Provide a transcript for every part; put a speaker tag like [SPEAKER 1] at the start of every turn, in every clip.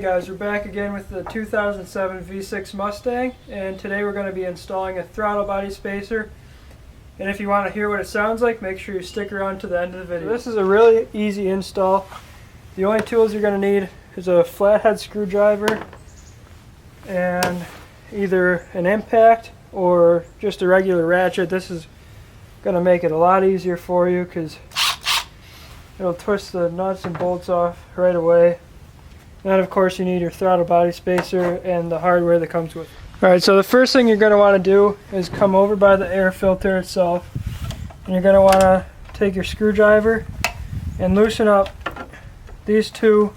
[SPEAKER 1] Hey guys, we're back again with the 2007 V6 Mustang, and today we're going to be installing a throttle body spacer. And if you want to hear what it sounds like, make sure you stick around to the end of the video. This is a really easy install. The only tools you're going to need is a flathead screwdriver and either an impact or just a regular ratchet. This is going to make it a lot easier for you because it'll twist the nuts and bolts off right away. And then of course you need your throttle body spacer and the hardware that comes with it. Alright, so the first thing you're going to want to do is come over by the air filter itself. And you're going to want to take your screwdriver and loosen up these two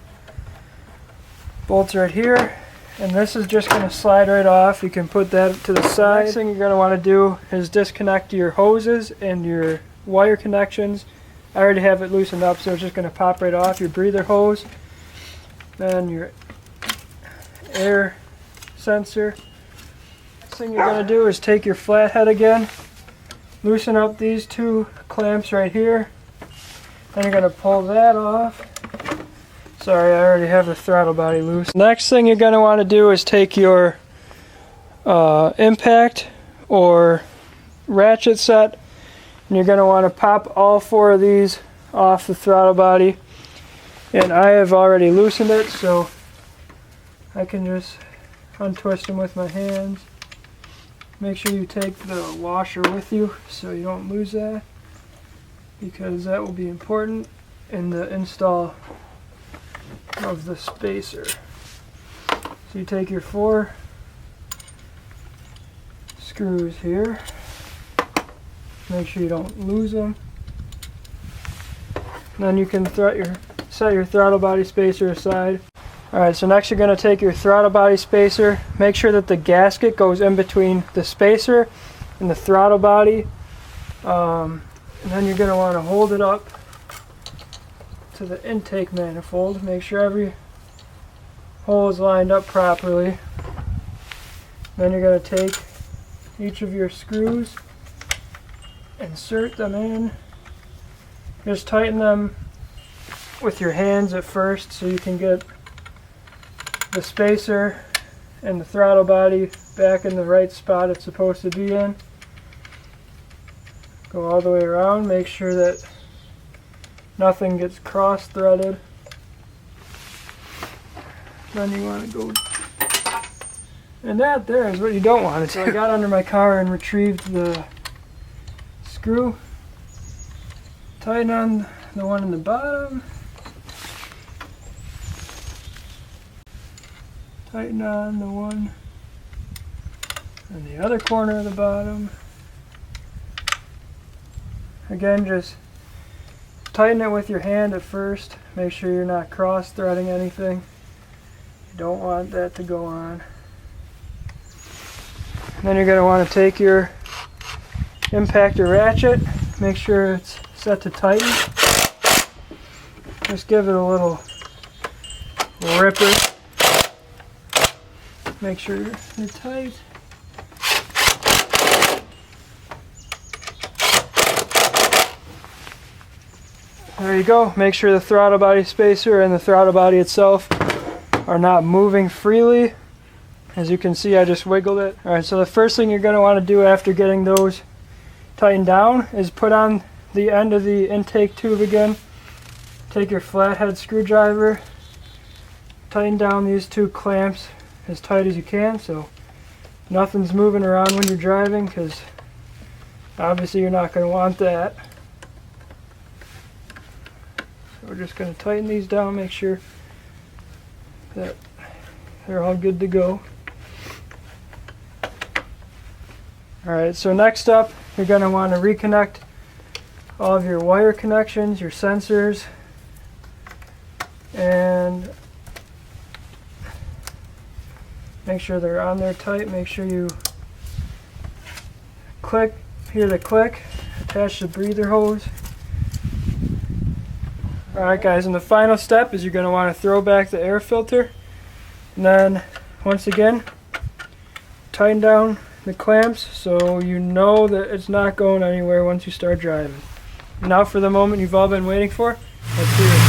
[SPEAKER 1] bolts right here. And this is just going to slide right off. You can put that to the side. Next thing you're going to want to do is disconnect your hoses and your wire connections. I already have it loosened up, so it's just going to pop right off. Your breather hose. Then your air sensor. Next thing you're going to do is take your flathead again, loosen up these two clamps right here, then you're going to pull that off. Sorry, I already have the throttle body loose. Next thing you're going to want to do is take your impact or ratchet set, and you're going to want to pop all four of these off the throttle body. And I have already loosened it, so I can just untwist them with my hands. Make sure you take the washer with you so you don't lose that, because that will be important in the install of the spacer. So you take your four screws here, make sure you don't lose them. And then you can set your throttle body spacer aside. Alright, so next you're going to take your throttle body spacer. Make sure that the gasket goes in between the spacer and the throttle body. And then you're going to want to hold it up to the intake manifold. Make sure every hole is lined up properly. Then you're going to take each of your screws, insert them in. Just tighten them with your hands at first so you can get the spacer and the throttle body back in the right spot it's supposed to be in. Go all the way around, make sure that nothing gets cross-threaded. Then you want to go, and that there is what you don't want. So I got under my car and retrieved the screw. Tighten on the one in the bottom. Tighten on the one in the other corner of the bottom. Again, just tighten it with your hand at first. Make sure you're not cross-threading anything. You don't want that to go on. And then you're going to want to take your impactor ratchet. Make sure it's set to tighten. Just give it a little ripper. Make sure they're tight. There you go. Make sure the throttle body spacer and the throttle body itself are not moving freely. As you can see, I just wiggled it. Alright, so the first thing you're going to want to do after getting those tightened down is put on the end of the intake tube again. Take your flathead screwdriver, tighten down these two clamps as tight as you can so nothing's moving around when you're driving, because obviously you're not going to want that. So we're just going to tighten these down, make sure that they're all good to go. Alright, so next up you're going to want to reconnect all of your wire connections, your sensors, and make sure they're on there tight. Make sure you hear the click, attach the breather hose. Alright guys, and the final step is you're going to want to throw back the air filter, and then once again tighten down the clamps so you know that it's not going anywhere once you start driving. Now for the moment you've all been waiting for. Let's do it.